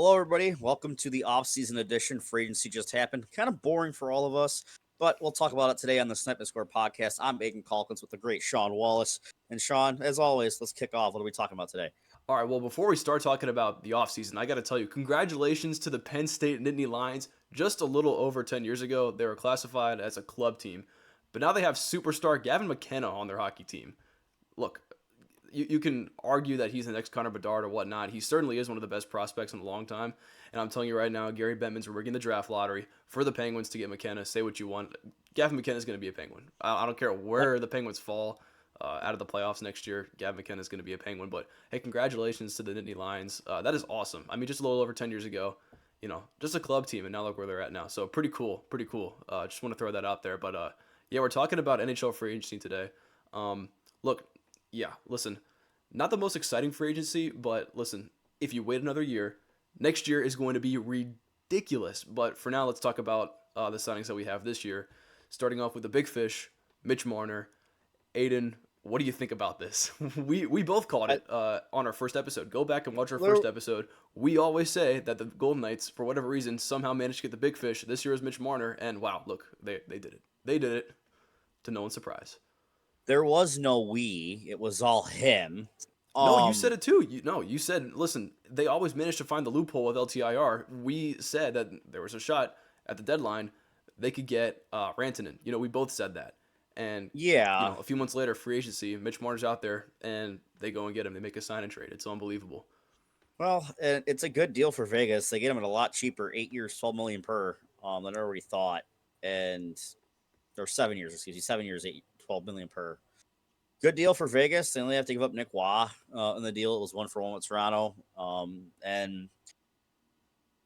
Hello, everybody. Welcome to the off-season edition. Free agency just happened. Kind of boring for all of us, but we'll talk about it today on the Snipe podcast. I'm Aiken Calkins with the great Sean Wallace. And Sean, as always, let's kick off. What are we talking about today? All right, well, before we start talking about the offseason, I got to tell you, congratulations to the Penn State Nittany Lions. Just a little over 10 years ago, they were classified as a club team, but now they have superstar Gavin McKenna on their hockey team. Look, you can argue that he's the next Connor Bedard or whatnot. He certainly is one of the best prospects in a long time. And I'm telling you right now, Gary Bettman's rigging the draft lottery for the Penguins to get McKenna. Say what you want. Gavin McKenna is going to be a Penguin. I don't care where the Penguins fall out of the playoffs next year. Gavin McKenna is going to be a Penguin. But, hey, congratulations to the Nittany Lions. That is awesome. I mean, just a little over 10 years ago, just a club team, and now look where they're at now. So pretty cool. Just want to throw that out there. But, yeah, we're talking about NHL free agency today. Look, yeah, listen, not the most exciting free agency, but listen, if you wait another year, next year is going to be ridiculous. But for now, let's talk about the signings that we have this year. Starting off with the big fish, Mitch Marner. Aiden, what do you think about this? We both called it on our first episode. Go back and watch our first episode. We always say that the Golden Knights, for whatever reason, somehow managed to get the big fish. This year is Mitch Marner, and wow, look, they did it. They did it, to no one's surprise. There was no we. It was all him. No, you said it too. You said, listen, they always manage to find the loophole with LTIR. We said that there was a shot at the deadline they could get Rantanen. We both said that. And, yeah, a few months later, free agency, Mitch Marner's out there, and they go and get him. They make a sign and trade. It's unbelievable. Well, it's a good deal for Vegas. They get him at a lot cheaper, 8 years, $12 million per, than I already thought. Or 7 years, 7 years, $12 million per. Good deal for Vegas. They only have to give up Nick Waugh in the deal. It was 1-for-1 with Toronto. And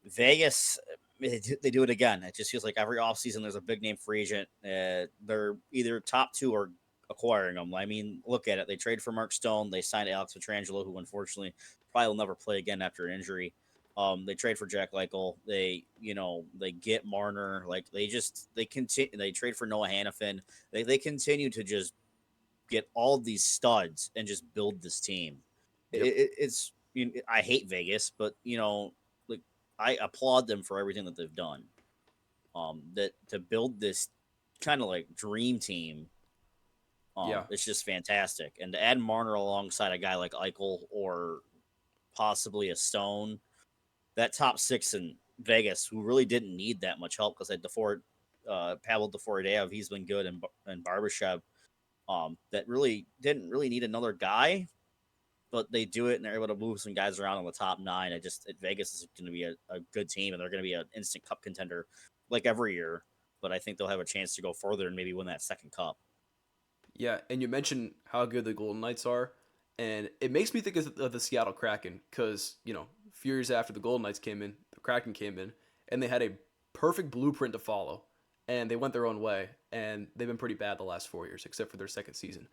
Vegas, they do it again. It just feels like every offseason there's a big name free agent. They're either top two or acquiring them. I mean, look at it. They trade for Mark Stone. They signed Alex Pietrangelo, who unfortunately probably will never play again after an injury. They trade for Jack Eichel. They get Marner. They continue. They trade for Noah Hannafin. They continue to just get all these studs and just build this team. Yep. I hate Vegas, but I applaud them for everything that they've done. That to build this kind of like dream team. It's just fantastic. And to add Marner alongside a guy like Eichel or possibly a Stone, that top six in Vegas, who really didn't need that much help because Pavel Dvorak, he's been good, and Barbashev, that really didn't really need another guy, but they do it and they're able to move some guys around in the top nine. Vegas is going to be a good team, and they're going to be an instant cup contender like every year, but I think they'll have a chance to go further and maybe win that second cup. Yeah, and you mentioned how good the Golden Knights are, and it makes me think of the Seattle Kraken because, a few years after the Golden Knights came in, the Kraken came in, and they had a perfect blueprint to follow, and they went their own way, and they've been pretty bad the last 4 years, except for their second season.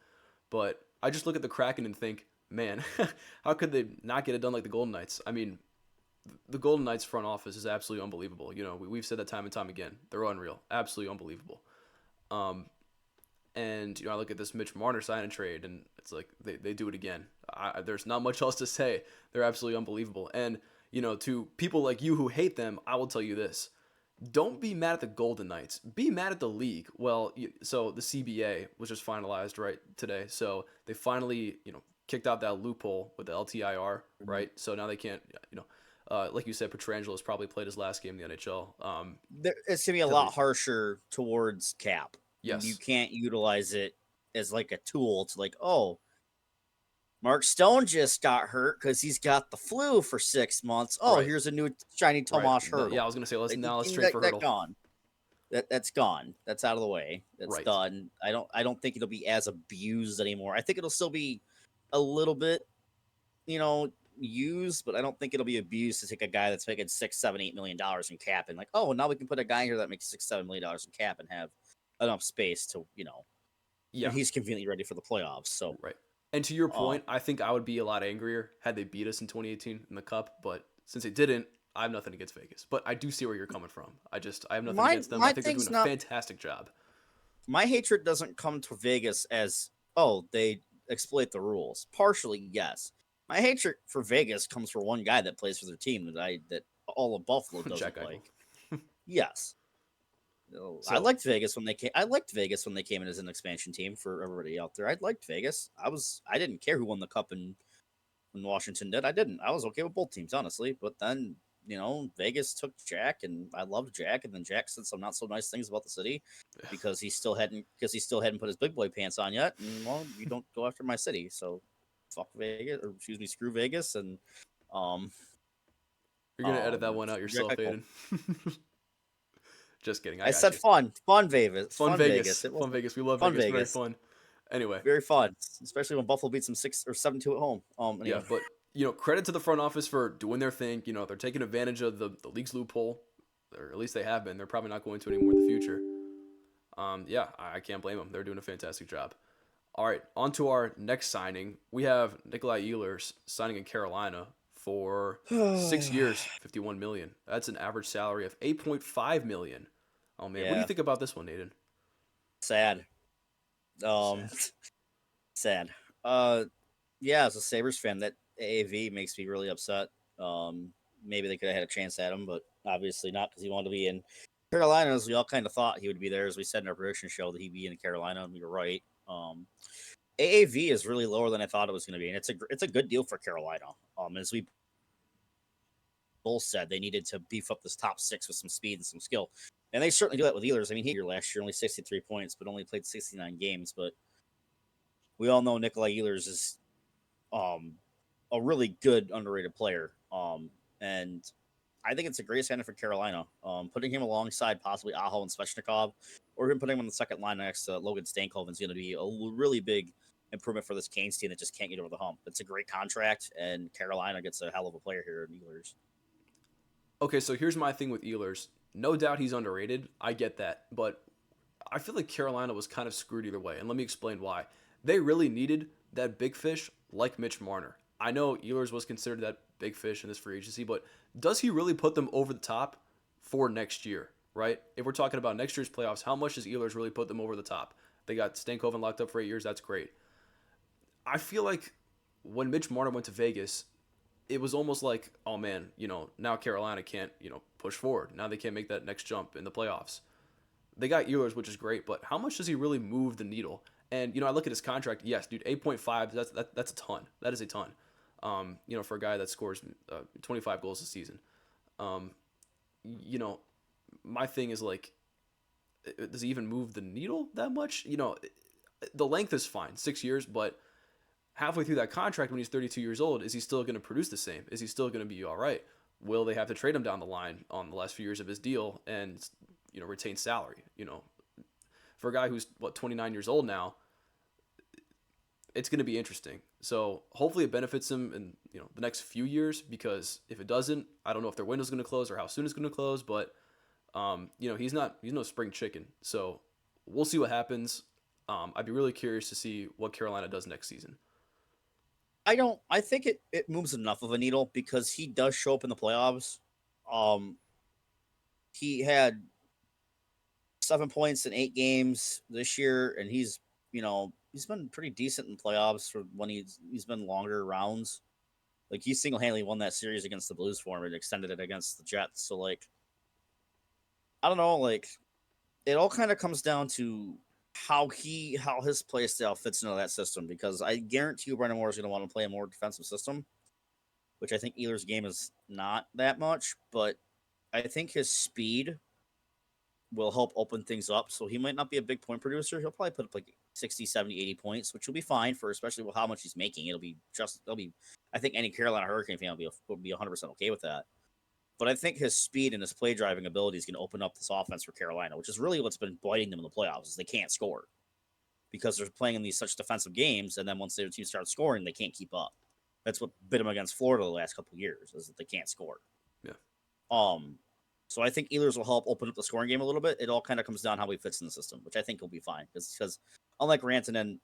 But I just look at the Kraken and think, man, how could they not get it done like the Golden Knights? I mean, the Golden Knights front office is absolutely unbelievable. We've said that time and time again. They're unreal. Absolutely unbelievable. And, I look at this Mitch Marner sign and trade, and it's like they do it again. There's not much else to say. They're absolutely unbelievable. And, to people like you who hate them, I will tell you this. Don't be mad at the Golden Knights. Be mad at the league. Well, so the CBA was just finalized, right, today. So they finally, kicked out that loophole with the LTIR, right? So now they can't, like you said, Pietrangelo probably played his last game in the NHL. It's going to be a lot harsher towards cap. Yes. You can't utilize it as like a tool to like, oh, Mark Stone just got hurt because he's got the flu for 6 months. Oh, right. Here's a new shiny Tomas Hertl. Yeah, I was going to say, let's trade for Hertl. Gone. That's gone. That's out of the way. That's done. I don't think it'll be as abused anymore. I think it'll still be a little bit, used, but I don't think it'll be abused to take a guy that's making $6, $7, $8 million in cap and like, oh, now we can put a guy here that makes $6, $7 million in cap and have enough space to, and he's conveniently ready for the playoffs. So right. And to your point, I think I would be a lot angrier had they beat us in 2018 in the Cup. But since they didn't, I have nothing against Vegas. But I do see where you're coming from. I have nothing against them. I think they're doing a fantastic job. My hatred doesn't come to Vegas as, oh, they exploit the rules. Partially, yes. My hatred for Vegas comes from one guy that plays for their team that all of Buffalo Jack doesn't Eichel. like. Yes. No, I So liked Vegas when they came. I liked Vegas when they came in as an expansion team for everybody out there. I liked Vegas. I didn't care who won the cup in when Washington did. I didn't. I was okay with both teams, honestly. But then, Vegas took Jack, and I loved Jack, and then Jack said some not so nice things about the city because he still hadn't put his big boy pants on yet. And well, you don't go after my city, so fuck Vegas, or excuse me, screw Vegas, and um you're gonna edit that one out screw Jack yourself, Eichel. Aiden. Just kidding. I I got said you. fun Vegas, Fun fun Vegas. Vegas. It Fun wasn't Vegas. We love fun Vegas. Very Vegas. fun. Anyway, Very fun, especially when Buffalo beats them 6 or 7-2 at home. yeah, Anyway, but credit to the front office for doing their thing. They're taking advantage of the league's loophole, or at least they have been. They're probably not going to anymore in the future. Yeah, I can't blame them. They're doing a fantastic job. All right, on to our next signing. We have Nikolai Ehlers signing in Carolina for 6 years, 51 million. That's an average salary of 8.5 million. Oh man, what do you yeah, think about this one, Nathan? sad. Um, Sad. sad. Uh, yeah, as a Sabres fan, that AAV makes me really upset. Maybe they could have had a chance at him, but obviously not because he wanted to be in Carolina. As we all kind of thought he would be there, as we said in our prediction show that he'd be in Carolina, and we were right. AAV is really lower than I thought it was going to be, and it's a good deal for Carolina. As we both said, they needed to beef up this top six with some speed and some skill, and they certainly do that with Ehlers. I mean, he here last year only 63 points, but only played 69 games. But we all know Nikolai Ehlers is um, a really good underrated player. And I think it's a great signing for Carolina. Putting him alongside possibly Aho and Svechnikov, or even putting him on the second line next to Logan Stankoven is going to be a really big improvement for this Canes team that just can't get over the hump. It's a great contract, and Carolina gets a hell of a player here in Ehlers. Okay, so here's my thing with Ehlers. No doubt he's underrated. I get that, but I feel like Carolina was kind of screwed either way, and let me explain why. They really needed that big fish like Mitch Marner. I know Ehlers was considered that big fish in this free agency, but does he really put them over the top for next year, right? If we're talking about next year's playoffs, how much does Ehlers really put them over the top? They got Stankoven locked up for 8 years. That's great. I feel like when Mitch Marner went to Vegas, it was almost like, oh man, now Carolina can't, push forward. Now they can't make that next jump in the playoffs. They got Ehlers, which is great, but how much does he really move the needle? And I look at his contract. Yes, dude, 8.5. That's a ton. That is a ton. For a guy that scores 25 goals a season. Um, you know, my thing is like, does he even move the needle that much? The length is fine, 6 years, but halfway through that contract when he's 32 years old, is he still going to produce the same? Is he still going to be all right? Will they have to trade him down the line on the last few years of his deal and retain salary? For a guy who's 29 years old now, it's going to be interesting. So hopefully it benefits him in the next few years, because if it doesn't, I don't know if their window's going to close or how soon it's going to close. But he's no spring chicken. So we'll see what happens. I'd be really curious to see what Carolina does next season. I don't. I think it moves enough of a needle because he does show up in the playoffs. Um, he had 7 points in 8 games this year, and he's been pretty decent in playoffs for when he's been longer rounds. Like he single handedly won that series against the Blues for him and extended it against the Jets. So like, I don't know. Like, it all kind of comes down to how his play style fits into that system, because I guarantee you Brendan Moore is going to want to play a more defensive system, which I think Ehlers' game is not that much, but I think his speed will help open things up. So he might not be a big point producer. He'll probably put up like 60, 70, 80 points, which will be fine for especially with how much he's making. I think any Carolina Hurricane fan will be 100% okay with that. But I think his speed and his play driving ability is going to open up this offense for Carolina, which is really what's been biting them in the playoffs, is they can't score because they're playing in these such defensive games. And then once their team starts scoring, they can't keep up. That's what bit them against Florida the last couple of years, is that they can't score. Yeah. Um, so I think Ehlers will help open up the scoring game a little bit. It all kind of comes down how he fits in the system, which I think will be fine. Because unlike Rantanen,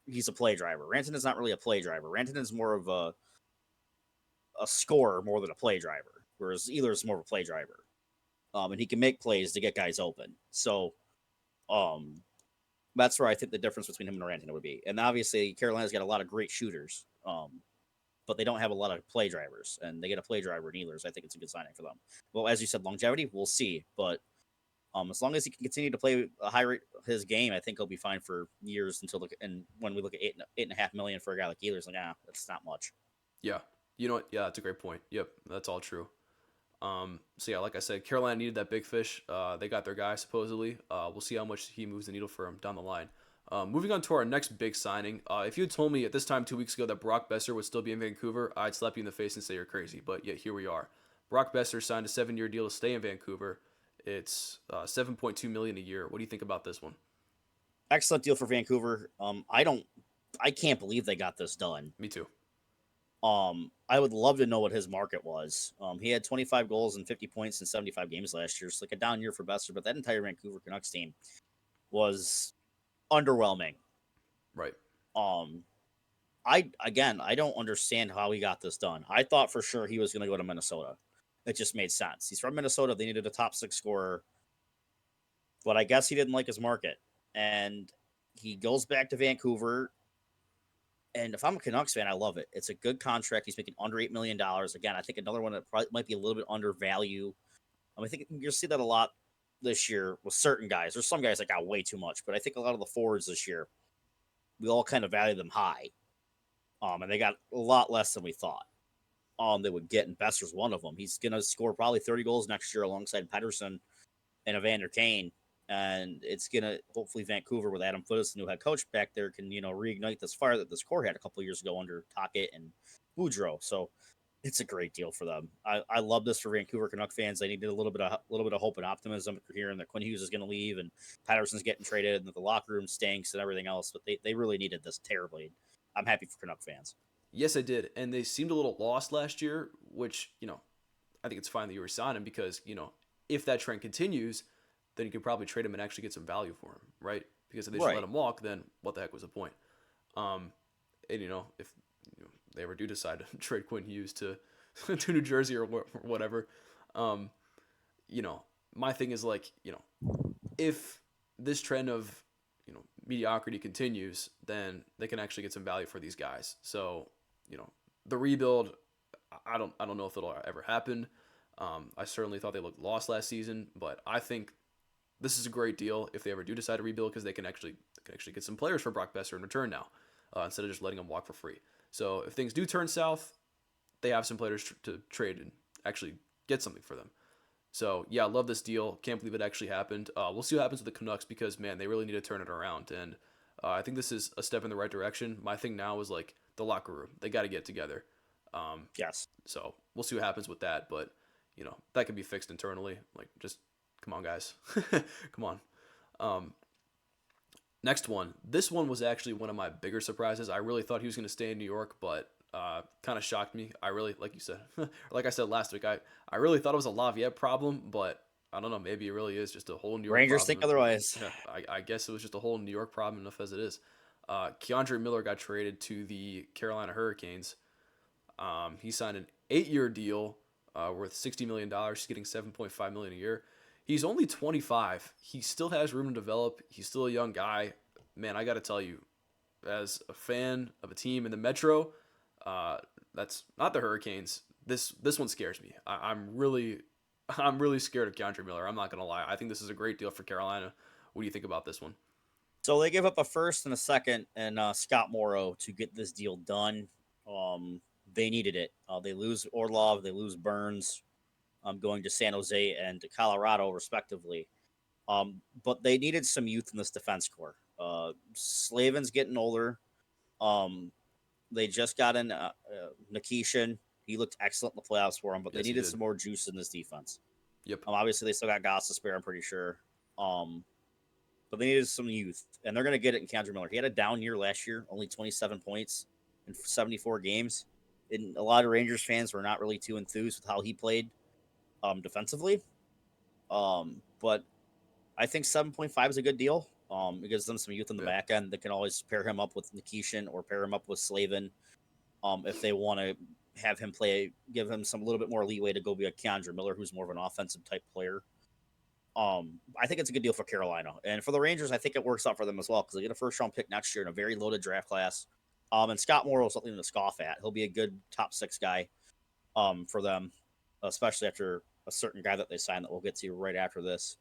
he's a play driver. Rantanen's not really a play driver. Rantanen's more of a scorer more than a play driver, whereas Ehlers is more of a play driver. And he can make plays to get guys open. So that's where I think the difference between him and Rantanen would be. And obviously, Carolina's got a lot of great shooters. but they don't have a lot of play drivers, and they get a play driver in Ehlers. I think it's a good signing for them. Well, as you said, longevity, we'll see, but as long as he can continue to play a high rate his game, I think he'll be fine for years until and when we look at 8.5 million for a guy like Ehlers, like that's not much. Yeah. You know what? Yeah, that's a great point. Yep, that's all true. So yeah, like I said, Carolina needed that big fish. They got their guy supposedly. We'll see how much he moves the needle for him down the line. Moving on to our next big signing. If you had told me at this time 2 weeks ago that Brock Besser would still be in Vancouver, I'd slap you in the face and say you're crazy. But yet here we are. Brock Besser signed a 7-year deal to stay in Vancouver. It's 7.2 million a year. What do you think about this one? Excellent deal for Vancouver. I can't believe they got this done. Me too. I would love to know what his market was. He had 25 goals and 50 points in 75 games last year. It's like a down year for Besser, but that entire Vancouver Canucks team was underwhelming. Right. Um, I don't understand how he got this done. I thought for sure he was going to go to Minnesota. It just made sense. He's from Minnesota. They needed a top six scorer, but I guess he didn't like his market, and he goes back to Vancouver. And if I'm a Canucks fan, I love it. It's a good contract. He's making under $8 million. Again, I think another one that probably might be a little bit undervalued. I think you'll see that a lot this year with certain guys. There's some guys that got way too much, but I think a lot of the forwards this year, we all kind of value them high. And they got a lot less than we thought. They would get, and Besser's one of them. He's gonna score probably 30 goals next year alongside Pedersen and Evander Kane. And it's gonna hopefully Vancouver with Adam Foote, the new head coach back there, can reignite this fire that this core had a couple of years ago under Tocchet and Boudreau. So it's a great deal for them. I love this for Vancouver Canuck fans. They needed a little bit of hope and optimism hearing that Quinn Hughes is going to leave and Patterson's getting traded and that the locker room stinks and everything else. But they really needed this terribly. I'm happy for Canuck fans. Yes, I did. And they seemed a little lost last year, which, I think it's fine that you resign him because, if that trend continues, then you could probably trade him and actually get some value for him, right? Because if they just Right. let him walk, then what the heck was the point? And if they ever do decide to trade Quinn Hughes to to New Jersey or whatever, um, my thing is like, if this trend of mediocrity continues, then they can actually get some value for these guys. So the rebuild, I don't know if it'll ever happen. I certainly thought they looked lost last season, but I think this is a great deal if they ever do decide to rebuild because they can actually get some players for Brock Besser in return now, instead of just letting them walk for free. So if things do turn south, they have some players to trade and actually get something for them. So yeah, I love this deal. Can't believe it actually happened. We'll see what happens with the Canucks because man, they really need to turn it around. And I think this is a step in the right direction. My thing now is like the locker room. They got to get together. Yes. So we'll see what happens with that. But that can be fixed internally. Like just come on, guys, come on. Next one. This one was actually one of my bigger surprises. I really thought he was going to stay in New York, but kind of shocked me. I really, like you said, like I said last week, I really thought it was a Laviette problem, but I don't know. Maybe it really is just a whole New York Rangers problem. think otherwise. Yeah, I guess it was just a whole New York problem enough as it is. Keandre Miller got traded to the Carolina Hurricanes. He signed an 8-year deal worth $60 million. He's getting $7.5 million a year. He's only 25. He still has room to develop. He's still a young guy. Man, I got to tell you, as a fan of a team in the Metro, that's not the Hurricanes. This one scares me. I'm really scared of Keandre Miller. I'm not gonna lie. I think this is a great deal for Carolina. What do you think about this one? So they give up a first and a second and Scott Morrow to get this deal done. They needed it. They lose Orlov, they lose Burns, going to San Jose and to Colorado, respectively. But they needed some youth in this defense core. Slavin's getting older. Um, they just got in Nikishin. He looked excellent in the playoffs for them, but they Yes, he needed did. some more juice in this defense. Yep. Obviously, they still got Goss to spare, I'm pretty sure. But they needed some youth, and they're going to get it in Kendra Miller. He had a down year last year, only 27 points in 74 games. And a lot of Rangers fans were not really too enthused with how he played defensively. But I think 7.5 is a good deal. It gives them some youth in the Yeah. back end that can always pair him up with Nikishin or pair him up with Slavin if they want to have him play, give him some little bit more leeway to go be a Keandre Miller, who's more of an offensive type player. I think it's a good deal for Carolina. And for the Rangers, I think it works out for them as well because they get a first round pick next year in a very loaded draft class. And Scott Moore is something to scoff at. He'll be a good top 6 guy for them, especially after a certain guy that they signed that we'll get to right after this.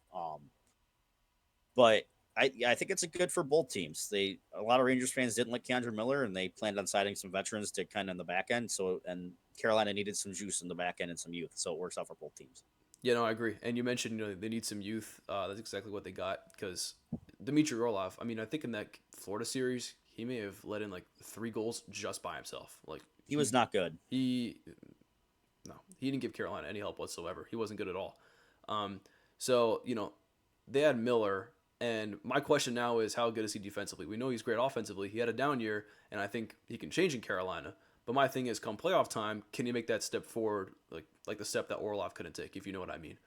But I think it's a good for both teams. A lot of Rangers fans didn't like Keandre Miller, and they planned on signing some veterans to kind of in the back end. So and Carolina needed some juice in the back end and some youth, so it works out for both teams. Yeah, no, I agree. And you mentioned they need some youth. That's exactly what they got because Dmitry Orlov. I mean, I think in that Florida series, he may have let in like 3 goals just by himself. Like He was not good. he no, he didn't give Carolina any help whatsoever. He wasn't good at all. So they had Miller, and my question now is how good is he defensively? We know he's great offensively. He had a down year, and I think he can change in Carolina. But my thing is, come playoff time, can he make that step forward, like the step that Orlov couldn't take, if you know what I mean?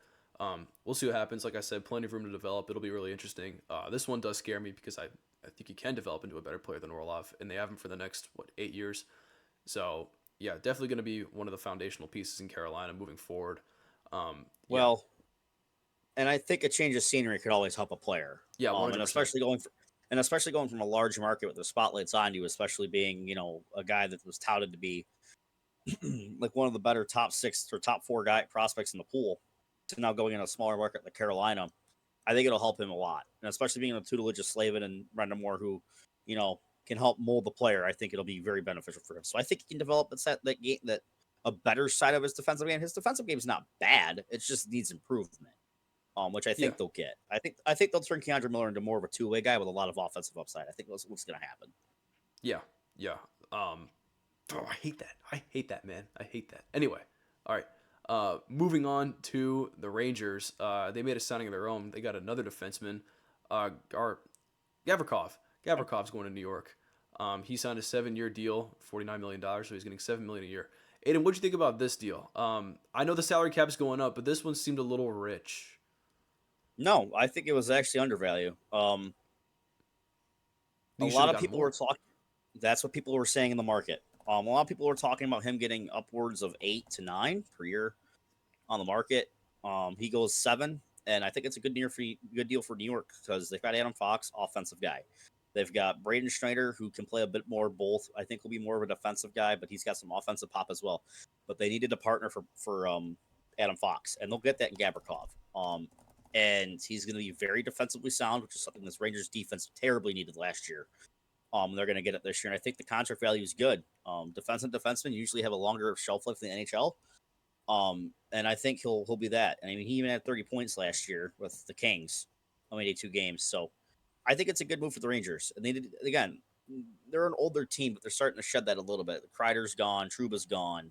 We'll see what happens. Like I said, plenty of room to develop. It'll be really interesting. This one does scare me because I think he can develop into a better player than Orlov, and they have him for the next 8 years. So yeah, definitely going to be one of the foundational pieces in Carolina moving forward. Yeah, Well, and I think a change of scenery could always help a player. yeah, one And hundred percent. especially going from a large market with the spotlights on you, especially being a guy that was touted to be like one of the better top 6 or top 4 guy prospects in the pool, to now going in a smaller market like Carolina. I think it'll help him a lot, and especially being in the tutelage of Slavin and Brendan Moore, who can help mold the player. I think it'll be very beneficial for him. So I think he can develop that game, that a better side of his defensive game. His defensive game is not bad; it just needs improvement. Which I Yeah, think they'll get. I think they'll turn Keandre Miller into more of a 2-way guy with a lot of offensive upside. I think that's what's going to happen. yeah, yeah. I hate that. I hate that, man. I hate that. Anyway, all right. Moving on to the Rangers. They made a signing of their own. They got another defenseman, our Gavrikov. Gavrikov's going to New York. He signed a 7-year deal, $49 million, so he's getting $7 million a year. Aiden, what'd you think about this deal? I know the salary cap's going up, but this one seemed a little rich. No, I think it was actually undervalued. A You should lot have of gotten people were more. talking. That's what people were saying in the market. A lot of people were talking about him getting upwards of 8 to 9 per year on the market. He goes 7, and I think it's a good deal for New York because they've got Adam Fox, offensive guy. They've got Braden Schneider, who can play a bit more both. I think he'll be more of a defensive guy, but he's got some offensive pop as well. But they needed a partner for Adam Fox, and they'll get that in Gavrikov. And he's going to be very defensively sound, which is something this Rangers defense terribly needed last year. They're going to get it this year, and I think the contract value is good. Defensive defensemen usually have a longer shelf life than the NHL. And I think he'll be that. And I mean, he even had 30 points last year with the Kings, only 82 games. So I think it's a good move for the Rangers. And they did again. They're an older team, but they're starting to shed that a little bit. Kreider's gone, Truba's gone,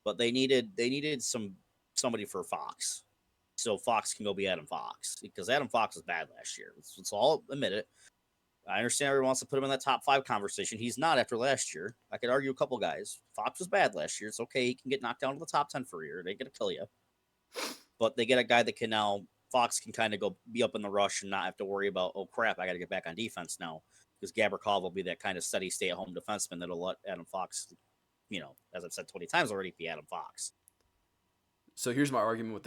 but they needed somebody for Fox, so Fox can go be Adam Fox because Adam Fox was bad last year. Let's all admit it. I understand everyone wants to put him in that top 5 conversation. He's not after last year. I could argue a couple guys. Fox was bad last year. It's okay. He can get knocked down to the top 10 for a year. They get to kill you. But they get a guy that can now, Fox can kind of go be up in the rush and not have to worry about, oh crap, I got to get back on defense now. Because Gavrikov will be that kind of steady stay at home defenseman that'll let Adam Fox, as I've said 20 times already, be Adam Fox. So here's my argument with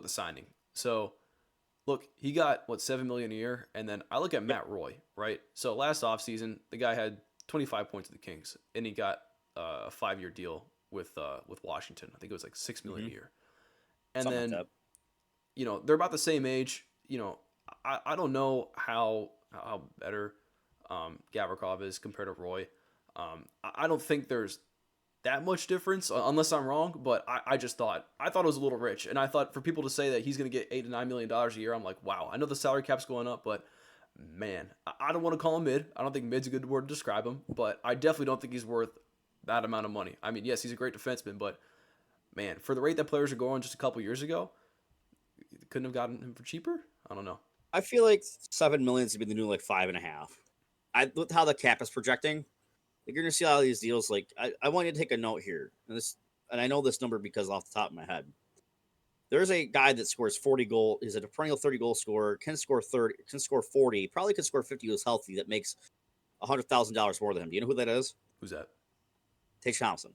the signing. So look, he got what $7 million a year, and then I look at Yep. Matt Roy, right? So last offseason, the guy had 25 points at the Kings, and he got a 5-year deal with Washington. I think it was like $6 million a Mm-hmm. year. And Something like then that. they're about the same age. I don't know how better Gavrikov is compared to Roy. I don't think there's that much difference, unless I'm wrong. But I just thought it was a little rich, and I thought for people to say that he's going to get $8 to $9 million a year, I'm like, wow. I know the salary cap's going up, but man, I don't want to call him mid. I don't think mid's a good word to describe him, but I definitely don't think he's worth that amount of money. I mean, yes, he's a great defenseman, but man, for the rate that players are going just a couple years ago, couldn't have gotten him for cheaper. I don't know. I feel like 7 million to be the new like 5.5. With how the cap is projecting, like you're gonna see all these deals. Like I want you to take a note here, and I know this number because off the top of my head. There's a guy that scores 40 goals. He's a perennial 30 goal scorer. Can score 30. Can score 40. Probably could score 50. Who's healthy. That makes $100,000 more than him. Do you know who that is? Who's that? Tage Thompson.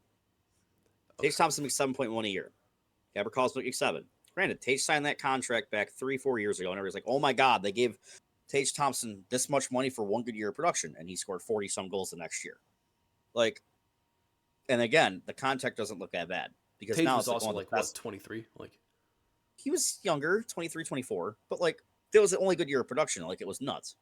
Okay. Tage Thompson makes 7.1 a year. Gabriel making 7. Granted, Tage signed that contract back 3-4 years ago, and everybody's like, "Oh my God, they gave Tage Thompson this much money for one good year of production," and he scored 40 some goals the next year. Like, and again, the contract doesn't look that bad because Tage now was it's like also one of like the what best. 23, like He was younger, 23, 24, but like that was the only good year of production. Like it was nuts.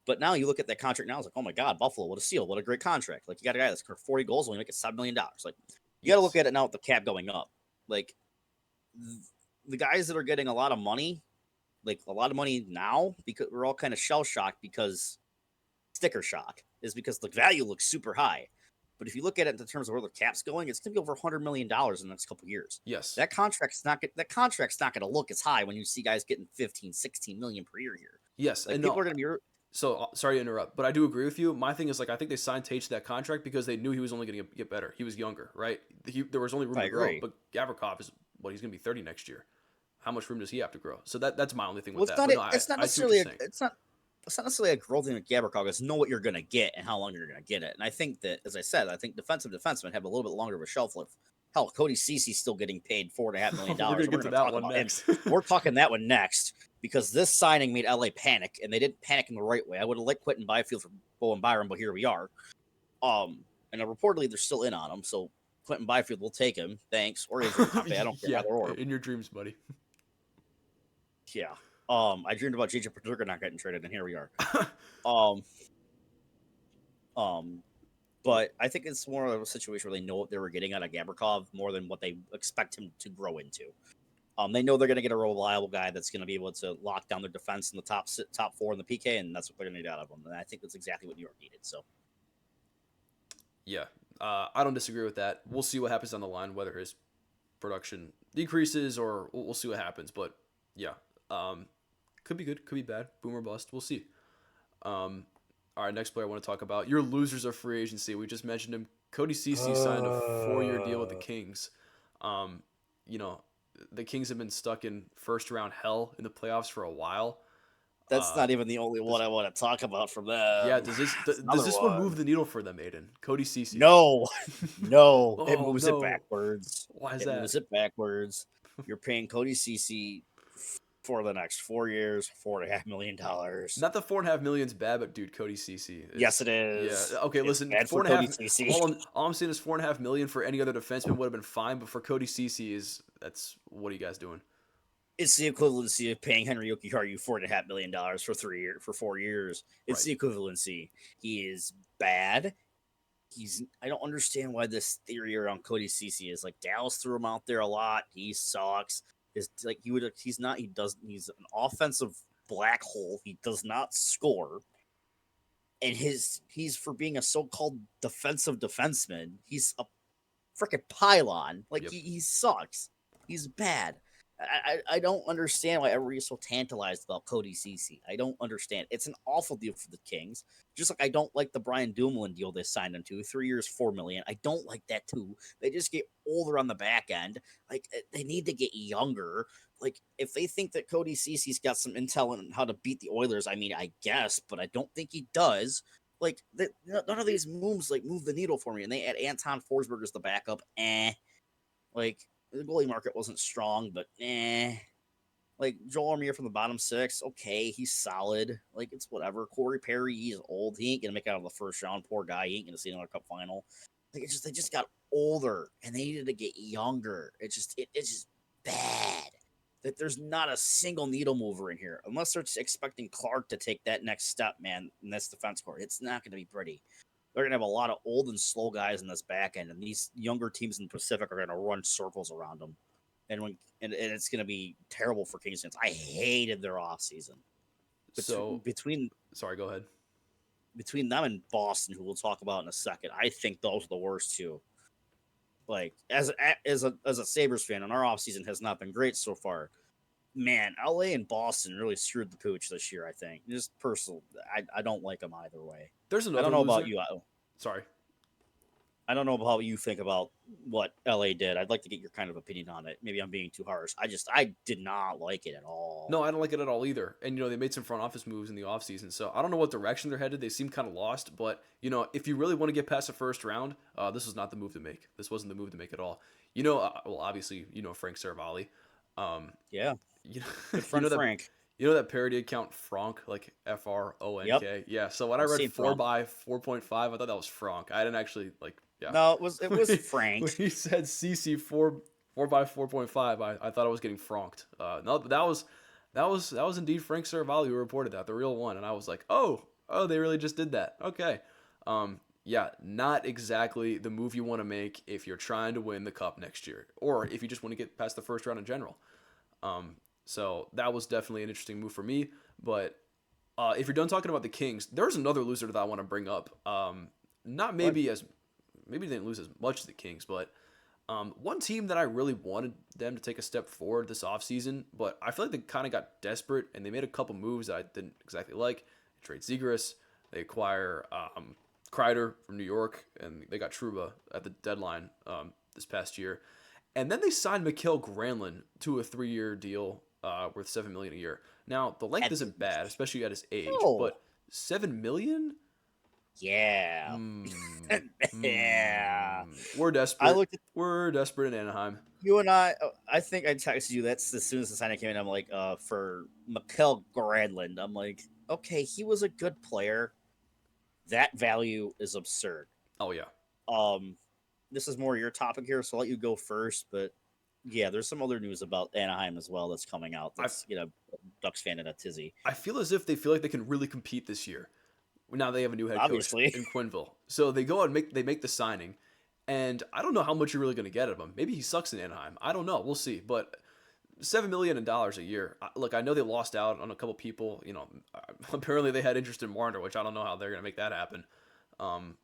But now you look at that contract now, it's like, oh my God, Buffalo, what a steal. What a great contract. Like you got a guy that's scored 40 goals, only making $7 million. Like you got to look yes, at it now with the cap going up. Like the guys that are getting a lot of money, like a lot of money now, because we're all kind of shell shocked because sticker shock is because the value looks super high. But if you look at it in terms of where the cap's going, it's going to be over $100 million in the next couple of years. yes, That contract's not going to look as high when you see guys getting 15, 16 million per year here. yes, Like and people no. are going to be So sorry to interrupt, but I do agree with you. My thing is like I think they signed Tage to that contract because they knew he was only going to get better. He was younger, right? There was only room I to grow. agree. But Gavrikov is what he's going to be 30 next year. How much room does he have to grow? So that's my only thing Well, with that. But no, I see what you're saying. it's not necessarily a growth thing with Gavrikov. It's know what you're going to get and how long you're going to get it. And I think that, as I said, I think defensive defensemen have a little bit longer of a shelf life. Hell, Cody Cece's still getting paid $4.5 million. We're gonna get We're to going to that talk one about him. next. We're talking that one next because this signing made LA panic, and they didn't panic in the right way. I would have liked Quentin Byfield for Bowen Byron, but here we are. And reportedly they're still in on him, so Quentin Byfield will take him. Thanks, or Adrian Pepe. I don't care Yeah, either or. in your dreams, buddy. Yeah. I dreamed about JJ Paterka not getting traded, and here we are. Um, um, but I think it's more of a situation where they know what they were getting out of Gavrikov more than what they expect him to grow into. They know they're going to get a reliable guy that's going to be able to lock down their defense in the top four in the PK, and that's what they're going to get out of him. And I think that's exactly what New York needed. So Yeah, I don't disagree with that. We'll see what happens on the line, whether his production decreases or we'll see what happens. But yeah, could be good, could be bad, boom or bust. We'll see. All right, next player I want to talk about. Your losers of free agency. We just mentioned him. Cody Cece signed a 4-year deal with the Kings. Um, you know, the Kings have been stuck in first round hell in the playoffs for a while. that's Uh, not even the only one does, I want to talk about from yeah, them. It's does another this one one. move the needle for them, Aiden? Cody Cece. No, no, it Oh moves it no, backwards. why is It moves that? it backwards. You're paying Cody Cece for the next 4 years, $4.5 million. Not the 4.5 million's bad, but dude, Cody Cece Yes, is it yeah. is. Okay, It's listen, bad for four and a Cody half. Cece. All I'm saying is 4.5 million for any other defenseman would have been fine, but for Cody Cece is that's what are you guys doing? It's the equivalency of paying Henry Yokiharu $4.5 million for 3 years for 4 years. It's Right. the equivalency. He is bad. I don't understand why this theory around Cody Cece is like Dallas threw him out there a lot. He sucks. He's an offensive black hole. He does not score. And he's for being a so-called defensive defenseman, he's a freaking pylon. Like Yep. he sucks. He's bad. I don't understand why everybody's so tantalized about Cody Cece. I don't understand. It's an awful deal for the Kings. Just like I don't like the Brian Dumoulin deal they signed him to, 3 years, $4 million. I don't like that too. They just get older on the back end. Like they need to get younger. Like if they think that Cody Cece's got some intel on how to beat the Oilers, I mean, I guess, but I don't think he does. Like none of these moves like move the needle for me. And they add Anton Forsberg as the backup. Like the goalie market wasn't strong, but Like Joel Armia from the bottom six, okay, he's solid. Like it's whatever. Corey Perry, he's old. He ain't gonna make it out of the first round. Poor guy. He ain't gonna see another cup final. Like they just got older and they needed to get younger. It's just bad. That there's not a single needle mover in here, unless they're expecting Clark to take that next step, man, in this defense court. It's not gonna be pretty. They're gonna have a lot of old and slow guys in this back end, and these younger teams in the Pacific are gonna run circles around them. And it's gonna be terrible for Kings fans. I hated their offseason. So Between sorry, go ahead. between them and Boston, who we'll talk about in a second, I think those are the worst two. Like as a Sabres fan, and our offseason has not been great so far. Man, LA and Boston really screwed the pooch this year, I think. Just personal, I don't like them either way. There's I don't another know about loser. you. Sorry. I don't know how you think about what LA did. I'd like to get your kind of opinion on it. Maybe I'm being too harsh. I did not like it at all. No, I don't like it at all either. And they made some front office moves in the offseason. So I don't know what direction they're headed. They seem kind of lost. But if you really want to get past the first round, this was not the move to make. This wasn't the move to make at all. Well, obviously, Frank Saravalli. Um, Yeah, you know, good you friend know that Frank. You know that parody account Frank, like Yep, FRONK? Yeah. So when I I've read seen 4 Frank. by 4.5, I thought that was Frank. I didn't actually like. Yeah. No, it when was he, Frank. when he said CC 4 by 4.5, I thought I was getting franked. No, that was indeed Frank Saravalli who reported that, the real one, and I was like, oh, they really just did that. Okay. Yeah, not exactly the move you want to make if you're trying to win the cup next year, or if you just want to get past the first round in general. Um, so that was definitely an interesting move for me. But if you're done talking about the Kings, there's another loser that I want to bring up. Not What? maybe they didn't lose as much as the Kings, but one team that I really wanted them to take a step forward this offseason, but I feel like they kind of got desperate and they made a couple moves that I didn't exactly like. They trade Zegras, they acquire Kreider from New York, and they got Truba at the deadline this past year. And then they signed Mikael Granlund to a 3-year deal worth $7 million a year. Now the length At the, isn't bad, especially at his age, no. but $7 million? Yeah. Hmm. Yeah. We're I desperate. looked at We're desperate in Anaheim. you and I think I texted you. That's as soon as the signing came in. I'm like, for Mikael Granlund. I'm like, okay, he was a good player. That value is absurd. Oh yeah. Um, this is more your topic here, so I'll let you go first. But yeah, there's some other news about Anaheim as well that's coming out. I That's Ducks fan in a tizzy. I feel as if they feel like they can really compete this year. Now they have a new head coach Obviously, in Quinville, so they go and make the signing, and I don't know how much you're really going to get out of him. Maybe he sucks in Anaheim. I don't know. We'll see. But $7 million a year. Look, I know they lost out on a couple people. Apparently they had interest in Marner, which I don't know how they're going to make that happen. Um,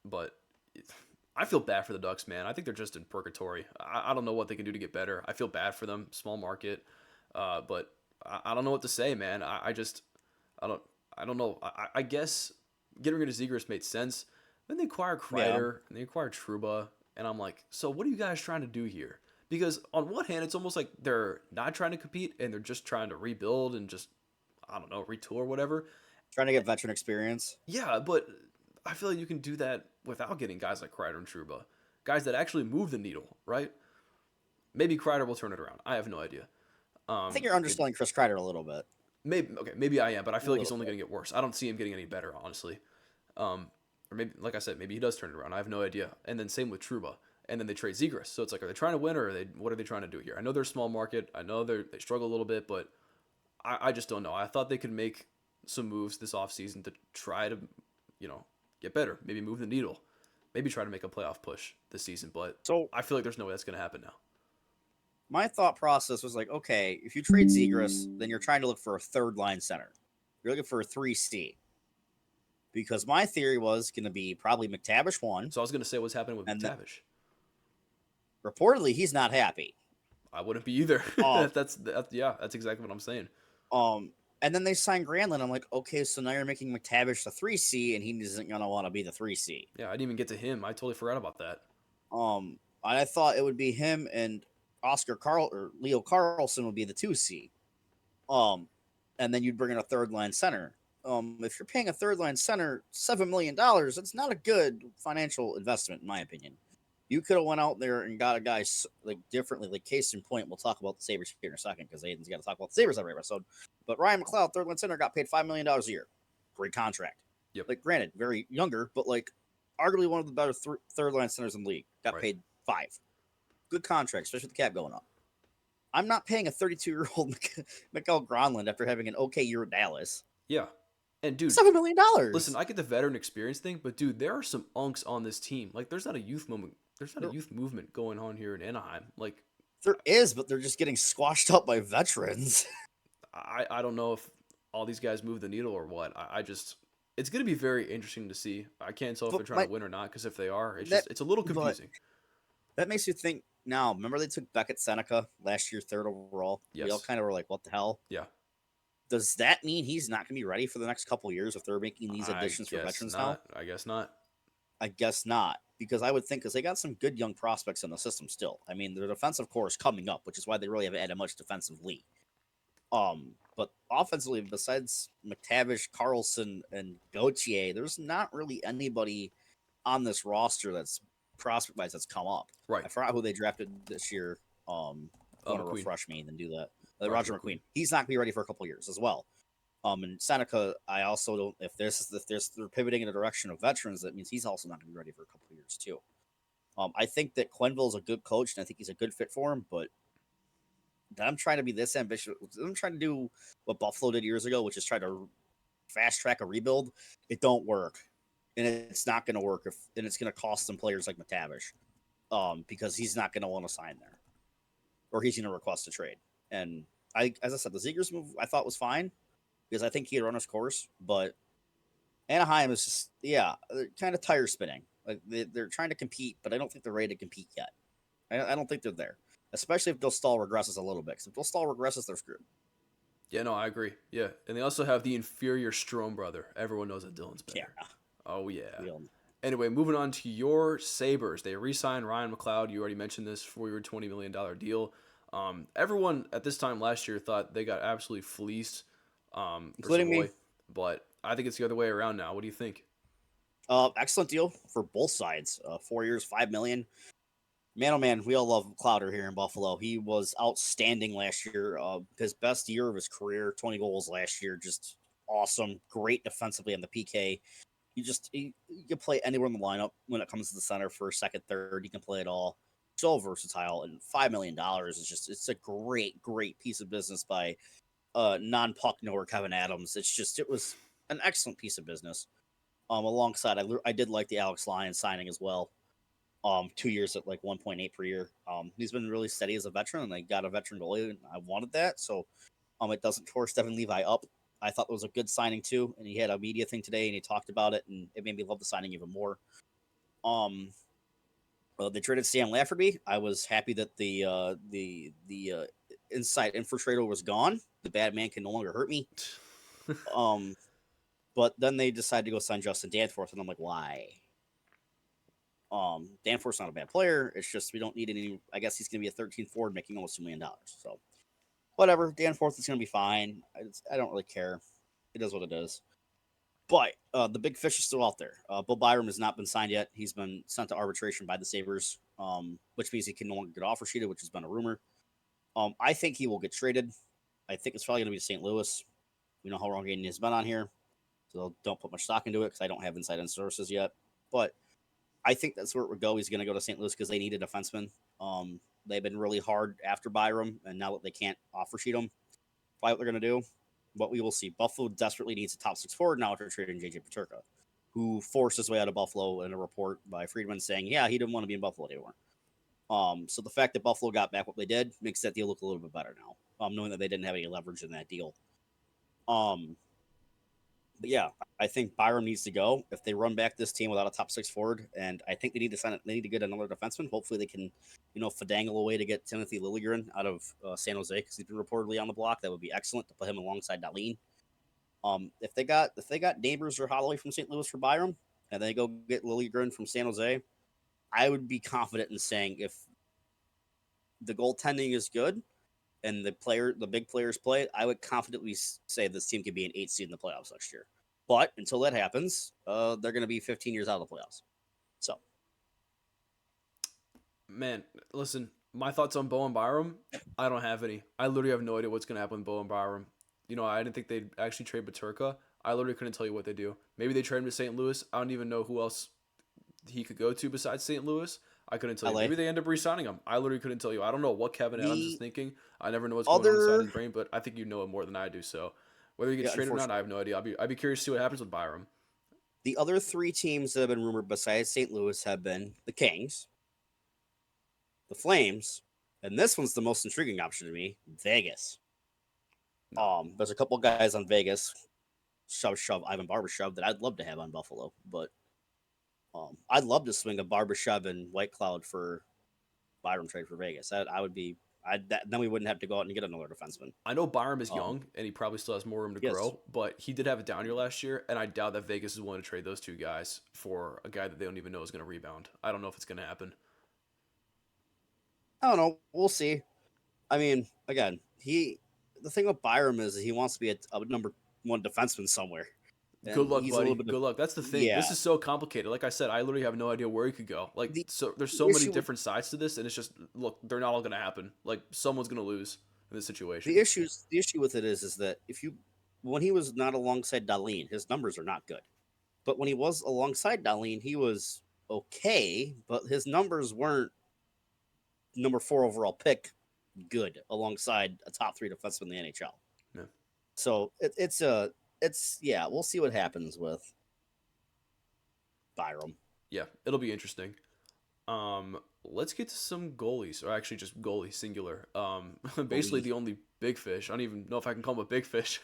but I feel bad for the Ducks, man. I think they're just in purgatory. I don't know what they can do to get better. I feel bad for them. Small market, but I don't know what to say, man. I just I don't I don't know. I guess getting rid of Zegers made sense. Then they acquired yeah. Kreider and they acquired Truba, and I'm like, so what are you guys trying to do here? Because on one hand, it's almost like they're not trying to compete and they're just trying to rebuild and just I don't know retool or whatever. Trying to get veteran experience. Yeah, but I feel like you can do that without getting guys like Kreider and Truba, guys that actually move the needle, right? Maybe Kreider will turn it around. I have no idea. I think Um, you're maybe, underselling Chris Kreider a little bit. maybe I am, but I A feel like he's little only bit. going to get worse. I don't see him getting any better, honestly. Or maybe, like I said, maybe he does turn it around. I have no idea. And then same with Truba. And then they trade Zegras. So it's like, are they trying to win or what are they trying to do here? I know they're a small market. I know they struggle a little bit, but I just don't know. I thought they could make some moves this offseason to try to, you know, get better. Maybe move the needle. Maybe try to make a playoff push this season. But So I feel like there's no way that's going to happen now. my thought process was like, okay, if you trade Zegras, then you're trying to look for a third line center. You're looking for a 3C. Because my theory was going to be probably McTavish one, So I was going to say what's happening with and McTavish. reportedly he's not happy. I wouldn't be either. Um, Yeah, that's exactly what I'm saying. um, and then they signed Granlund. I'm like, okay, so now you're making McTavish the 3C, and he isn't going to want to be the 3C. Yeah, I didn't even get to him. I totally forgot about that. I thought it would be him and Oscar Carl or Leo Carlson would be the 2C. Um, and then you'd bring in a third line center. If you're paying a third line center $7 million, that's not a good financial investment, in my opinion. You could have went out there and got a guy like differently. Like case in point, we'll talk about the Sabres here in a second because Aiden's got to talk about the Sabres every episode. But Ryan McLeod, third line center, got paid $5 million a year. Great contract. Yep. Like, granted, very younger, but like arguably one of the better third line centers in the league. Got Right. paid $5. Good contract, especially with the cap going up. I'm not paying a 32-year-old Mikael Gronlund after having an okay year at Dallas. Yeah. And dude, $7 million. listen, I get the veteran experience thing, but dude, there are some unks on this team. Like, there's not a There, youth movement going on here in Anaheim. Like, there is, but they're just getting squashed up by veterans. I don't know if all these guys move the needle or what. I just it's gonna be very interesting to see. I can't tell if But they're trying to win or not because if they are, that, it's a little but confusing. that makes you think. Now, remember they took Beckett Seneca last year, third overall. We all Yes. kind of were like, "What the hell?" Yeah. Does that mean he's not going to be ready for the next couple years if they're making these I additions for guess veterans now? not. I guess not. I guess not, because I would think because they got some good young prospects in the system still. I mean, their defensive core is coming up, which is why they really haven't added much defensively. But offensively, besides McTavish, Carlson, and Gauthier, there's not really anybody on this roster that's prospect wise that's come up. Right. I forgot who they drafted this year. Want to McQueen. refresh me and then do that. Roger Roger McQueen. McQueen. He's not gonna be ready for a couple years as well. And Seneca, I also don't. If they're pivoting in the direction of veterans, that means he's also not gonna be ready for a couple years too. I think that Quenville is a good coach, and I think he's a good fit for him. But them trying to be this ambitious, them trying to do what Buffalo did years ago, which is try to fast track a rebuild, it don't work, and it's not going to work and it's going to cost some players like McTavish, because he's not going to want to sign there, or he's going to request a trade. And as I said, the Zegers move I thought was fine because I think he had run his course, but Anaheim is just they're kind of tire spinning. Like they're trying to compete, but I don't think they're ready to compete yet. I don't think they're there, especially if Dostal regresses a little bit. Because if Dostal regresses, they're screwed. Yeah, no, I agree. Yeah, and they also have the inferior Strom brother. Everyone knows that Dylan's Yeah, better. Oh yeah. we all Anyway, moving on to your Sabres. They re-signed Ryan McLeod. You already mentioned this, 4-year, $20 million deal. Everyone at this time last year thought they got absolutely fleeced for including me. Savoy, but I think it's the other way around now. What do you think? Excellent deal for both sides. 4 years, 5 million. Man, oh man, we all love Clowder here in Buffalo. He was outstanding last year. His best year of his career, 20 goals last year. Just awesome. Great defensively on the PK. He can play anywhere in the lineup when it comes to the center, first, second, third. He can play it all. So versatile, and $5 million is it's a great piece of business by non-puck knower Kevin Adams. It was an excellent piece of business. Alongside, I did like the Alex Lyons signing as well. 2 years at like 1.8 per year. He's been really steady as a veteran, and I got a veteran goalie, and I wanted that. So, it doesn't force Devin Levi up. I thought it was a good signing too, and he had a media thing today, and he talked about it, and it made me love the signing even more. Um, they traded Sam Lafferty. I was happy that the inside infiltrator was gone. The bad man can no longer hurt me. Um, but then they decided to go sign Justin Danforth, and I'm like, why? Danforth's not a bad player. It's just we don't need any. I guess he's going to be a 13 forward making almost $2 million. So whatever. Danforth is going to be fine. I don't really care. It is what it is. But the big fish is still out there. Bill Byram has not been signed yet. He's been sent to arbitration by the Sabres, which means he can no longer get offer sheeted, which has been a rumor. I think he will get traded. I think it's probably going to be to St. Louis. We know how long Aiden has been on here, so don't put much stock into it because I don't have inside sources yet. But I think that's where it would go. He's going to go to St. Louis because they need a defenseman. They've been really hard after Byram, and now that they can't offer sheet him, probably what they're going to do. But we will see. Buffalo desperately needs a top six forward now after trading JJ Paterka, who forced his way out of Buffalo in a report by Friedman saying, yeah, he didn't want to be in Buffalo anymore. So the fact that Buffalo got back what they did makes that deal look a little bit better now, knowing that they didn't have any leverage in that deal. But yeah, I think Byram needs to go. If they run back this team without a top six forward, and I think they need to sign it, they need to get another defenseman. Hopefully, they can, finagle a way to get Timothy Liljegren out of San Jose because he's been reportedly on the block. That would be excellent to put him alongside Dahlin. If they got Neighbors or Holloway from St. Louis for Byram, and they go get Liljegren from San Jose, I would be confident in saying if the goaltending is good and the big players play, I would confidently say this team could be an 8 seed in the playoffs next year. But until that happens, they're going to be 15 years out of the playoffs. So, Man, listen, my thoughts on Bowen Byram, I don't have any. I literally have no idea what's going to happen with Bowen Byram. I didn't think they'd actually trade Baturka. I literally couldn't tell you what they do. Maybe they trade him to St. Louis. I don't even know who else he could go to besides St. Louis. I couldn't tell you. LA. Maybe they end up re-signing him. I literally couldn't tell you. I don't know what Kevin Adams is The thinking. I never know what's going on inside other, his brain, but I think you know it more than I do. So whether he gets yeah, traded or not, I unfortunately, have no idea. I'd be curious to see what happens with Byram. the other three teams that have been rumored besides St. Louis have been the Kings, the Flames, and this one's the most intriguing option to me, Vegas. No. There's a couple guys on Vegas, shove Ivan Barbashev that I'd love to have on Buffalo, but I'd love to swing a Barbashev and White Cloud for Byram trade for Vegas. I would be. Then we wouldn't have to go out and get another defenseman. I know Byram is Um, young and he probably still has more room to yes, grow, but he did have a down year last year, and I doubt that Vegas is willing to trade those two guys for a guy that they don't even know is going to rebound. I don't know if it's going to happen. I don't know. We'll see. I mean, again, the thing with Byram is he wants to be a number one defenseman somewhere, Good and luck, he's a little buddy. bit of Good luck. That's the thing. This yeah. is so complicated. Like I said, I literally have no idea where he could go. The There's so many issue with different sides to this, and it's just look, they're not all going to happen. Like someone's going to lose. in this situation. The issue with it is that if you when he was not alongside Darlene, his numbers are not good. But when he was alongside Darlene, he was okay, but his numbers weren't number 4 overall pick good alongside a top 3 defenseman in the NHL. Yeah, So it's yeah, we'll see what happens with Byram. yeah, it'll be interesting. Let's get to some goalies, or actually just goalie singular. Basically Goalie. the only big fish. I don't even know if I can call him a big fish.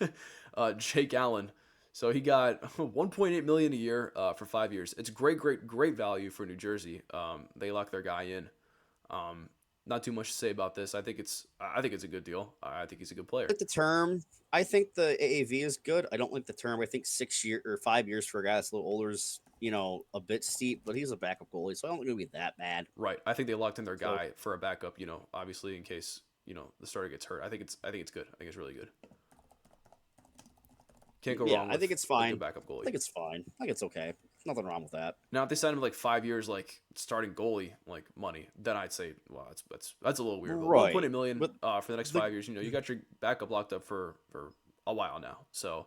Jake Allen. So he got 1.8 million a year for 5 years. It's great value for New Jersey. They locked their guy in. Um, Not too much to say about this. I think it's a good deal. I think he's a good player. Like the term, I think the AAV is good. I don't like the term. I think 6 year or 5 years for a guy that's a little older is a bit steep, but he's a backup goalie, so I don't think it'll be that bad. Right. I think they locked in their So guy for a backup. Obviously in case the starter gets hurt. I think it's good. I think it's really good. Can't go yeah, wrong I think with it's a fine. good backup I goalie. think it's fine. I think it's okay. Nothing wrong with that. Now, if they signed him like 5 years, like starting goalie, like money, then I'd say, well, that's a little weird. But Right. 1.8 million But for the next the 5 years, you got your backup locked up for a while now. So,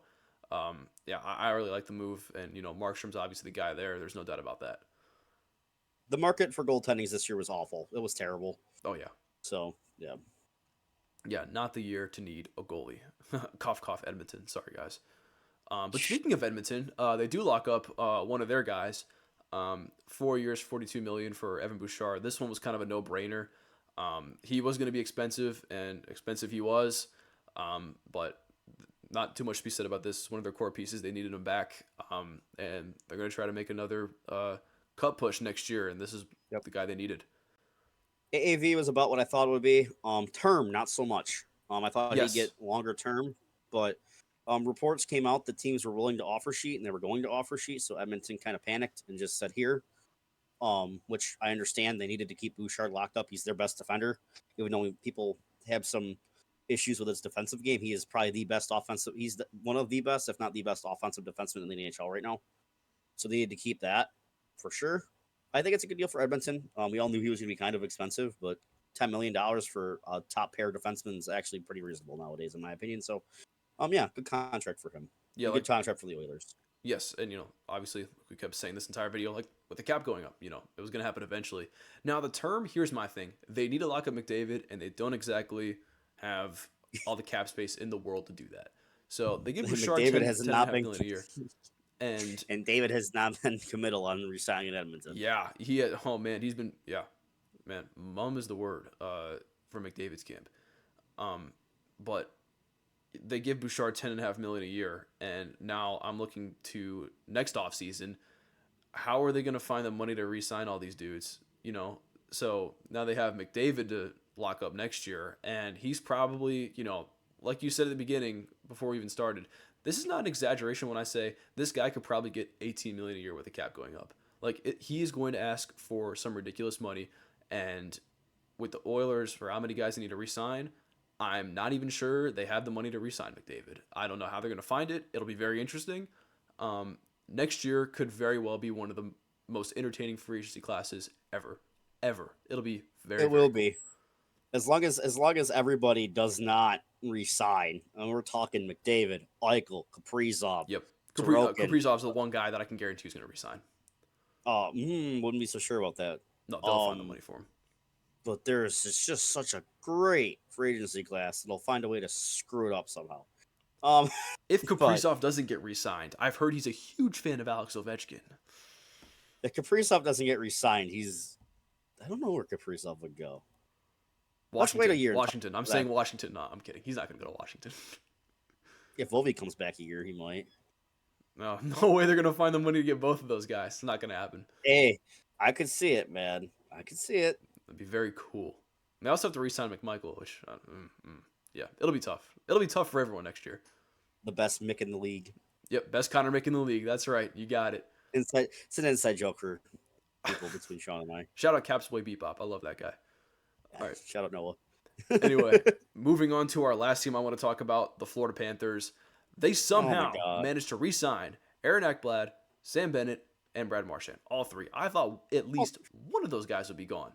yeah, I really like the move, and Markstrom's obviously the guy there. There's no doubt about that. the market for goaltendings this year was awful. It was terrible. Oh yeah, So yeah. yeah, not the year to need a goalie. Cough cough Edmonton. Sorry guys. But speaking of Edmonton, they do lock up one of their guys. 4 years, 42 million for Evan Bouchard. This one was kind of a no-brainer. He was going to be expensive, and expensive he was. But not too much to be said about this. It's one of their core pieces. They needed him back, and they're going to try to make another cup push next year. And this is Yep. the guy they needed. AAV was about what I thought it would be. Term, not so much. I thought he'd get Yes. longer term, but reports came out that teams were willing to offer sheet and they were going to offer sheet. So Edmonton kind of panicked and just said here, which I understand they needed to keep Bouchard locked up. He's their best defender, even though people have some issues with his defensive game. He is probably the best offensive. One of the best, if not the best, offensive defenseman in the NHL right now. So they needed to keep that for sure. I think it's a good deal for Edmonton. We all knew he was going to be kind of expensive, but $10 million for a top pair defenseman is actually pretty reasonable nowadays, in my opinion. So, yeah, good contract for him. Yeah, A good like contract for the Oilers. yes, and obviously we kept saying this entire video, like with the cap going up, it was gonna happen eventually. Now the term, here's my thing: they need to lock up McDavid, and they don't exactly have all the cap space in the world to do that. So they give Bouchard McDavid 10, has 10 and a not half been, million a year, and and David has not been committal on resigning in Edmonton. yeah, oh man, he's been yeah, man, mum is the word for McDavid's camp. But they give Bouchard 10.5 million a year, and now I'm looking to next off season. How are they going to find the money to re-sign all these dudes? So now they have McDavid to lock up next year, and he's probably, like you said at the beginning before we even started, this is not an exaggeration when I say this guy could probably get 18 million a year with the cap going up. Like he is going to ask for some ridiculous money, and with the Oilers for how many guys they need to re-sign, I'm not even sure they have the money to re-sign McDavid. I don't know how they're going to find it. It'll be very interesting. Next year could very well be one of the most entertaining free agency classes ever. It'll be very, It very will cool. be as long as everybody does not resign, and we're talking McDavid, Eichel, Kaprizov, Yep. Sorokin. Kaprizov's the one guy that I can guarantee is going to resign. Wouldn't be so sure about that. No, they'll find the Um, money for him. but it's just such a great free agency class. They'll find a way to screw it up somehow. Um, If but Kaprizov doesn't get re-signed, I've heard he's a huge fan of Alex Ovechkin. if Kaprizov doesn't get re-signed, I don't know where Kaprizov would go. Let's wait a Washington. year and talk Washington. I'm about saying that. Washington. No, I'm kidding. He's not going to go to Washington. If Volvi comes back a year, he might. No, no way they're going to find the money to get both of those guys. It's not going to happen. Hey, I could see it, man. I could see it. It'd be very cool. They also have to re-sign McMichael, which, yeah, it'll be tough. It'll be tough for everyone next year. The best Mick in the league. Yep, best Connor Mick in the league. That's right. You got it. It's an inside joke for people between Sean and I. Shout out Caps Boy Bebop. I love that guy. All right. Shout out Noah. Anyway, moving on to our last team I want to talk about, the Florida Panthers. They somehow God. managed to re-sign Aaron Ekblad, Sam Bennett, and Brad Marchand. All three. I thought at least one of those guys would be gone.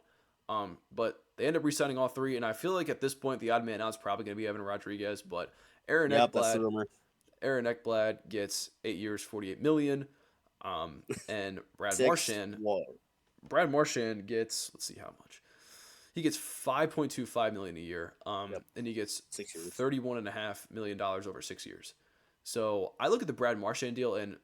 But They end up re-signing all three, and I feel like at this point the odd man out is probably going to be Evan Rodriguez, but Aaron Yep, that's the Ekblad, rumor. Aaron Ekblad gets 8 years, 48 million, and Six. Whoa. Brad Marchand gets, let's see how much. He gets 5.25 million a year, Yep. and he gets 6 years. $31.5 million over 6 years. So I look at the Brad Marchand deal, and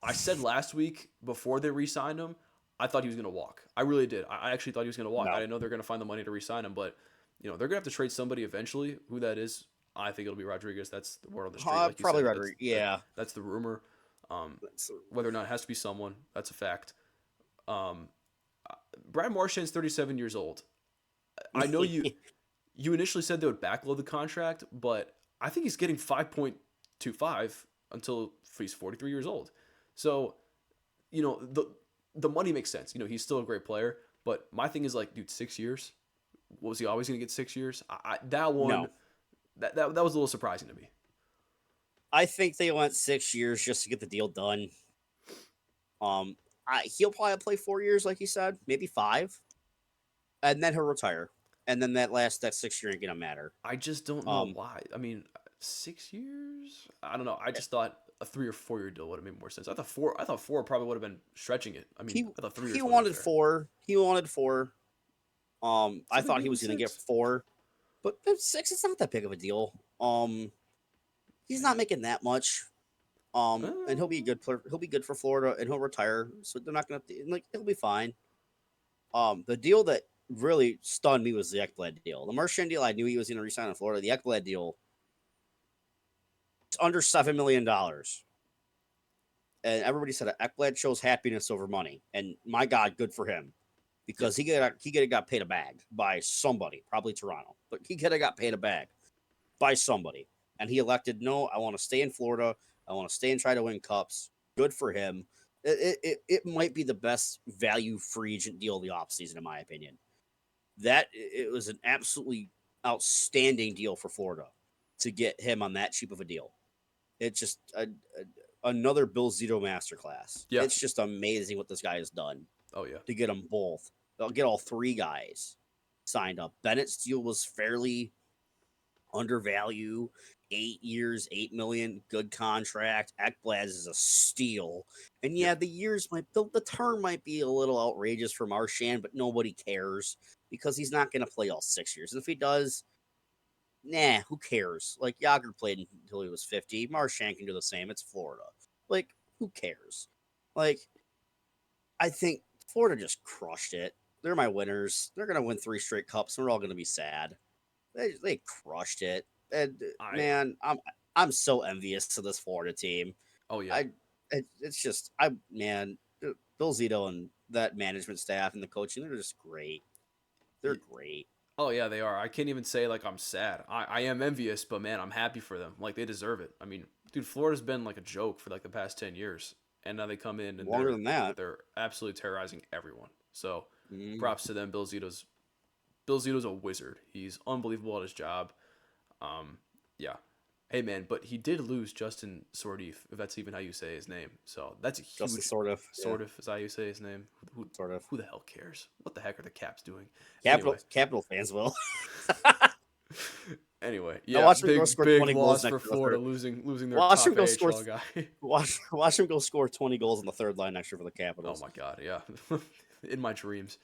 I said last week before they re-signed him, I thought he was going to walk. I really did. I actually thought he was going to walk. I No. didn't know they're going to find the money to re-sign him, but they're going to have to trade somebody eventually. Who that is, I think it'll be Rodriguez. That's the word on the street, like you Probably said. Rodriguez. Yeah. That's the rumor. That's the Whether or not it has to be someone, that's a fact. Um, Brad Marchand's 37 years old. I know rumor. you initially said they would backload the contract, but I think he's getting 5.25 until he's 43 years old. So, the money makes sense. He's still a great player, but my thing is like, dude, 6 years. Was he always going to get 6 years? That one, No. that was a little surprising to me. I think they went 6 years just to get the deal done. He'll probably play 4 years, like you said, maybe 5, and then he'll retire. And then that 6 year ain't gonna matter. I just don't know why. I mean, 6 years? I don't know. I just thought a 3 or 4 year deal would have made more sense. I thought four probably would have been stretching it. I mean, I thought 3 years. He would have been wanted fair. 4. He wanted 4. I So they thought gave he him was gonna get 6. 4, but 6 is not that big of a deal. He's not making that much. And he'll be a good player. He'll be good for Florida, and he'll retire. So they're not gonna he'll be fine. The deal that really stunned me was the Ekblad deal. The Marchand deal, I knew he was gonna resign in Florida. The Ekblad deal, it's under $7 million, and everybody said Ekblad shows happiness over money. And my God, good for him, Yep. because he could have got paid a bag by somebody, probably Toronto, but he could have got paid a bag by somebody. And he elected, no, I want to stay in Florida. I want to stay and try to win cups. Good for him. It might be the best value free agent deal of the offseason, in my opinion. It was an absolutely outstanding deal for Florida to get him on that cheap of a deal. It's just another Bill Zito masterclass. Yeah. It's just amazing what this guy has done Oh yeah. to get them both. They'll get all 3 guys signed up. Bennett's deal was fairly undervalued. 8 years, 8 million, good contract. Ekblad's is a steal. And yeah, Yep. the term might be a little outrageous for Marchand, but nobody cares because he's not going to play all 6 years. And if he does, nah, who cares? Like Yager played until he was 50. Marchand can do the same. It's Florida. Like, who cares? Like, I think Florida just crushed it. They're my winners. They're gonna win 3 straight cups, and we're all gonna be sad. They crushed it, and I. man, I'm so envious of this Florida team. Oh yeah. It's just man, Bill Zito and that management staff and the coaching, they're just great. They're great. Oh yeah, they are. I can't even say like I'm sad. I am envious, but man, I'm happy for them. Like they deserve it. I mean, dude, Florida's been like a joke for like the past 10 years, and now they come in and Longer than that. they're absolutely terrorizing everyone. So Mm. props to them. Bill Zito's a wizard. He's unbelievable at his job. Yeah. Hey man, but he did lose Justin Sordif, if that's even how you say his name. So that's a Just huge. sort of, yeah, Sort of is how you say his name. sort of. Who the hell cares? What the heck are the Caps doing? Capital fans will. Anyway, I yeah, watched him go score big 20 loss goals for next year. Florida, losing their Watch top him go score. AHL guy. Watch him go score 20 goals on the third line next year for the Oh Capitals. my god, yeah, in my dreams.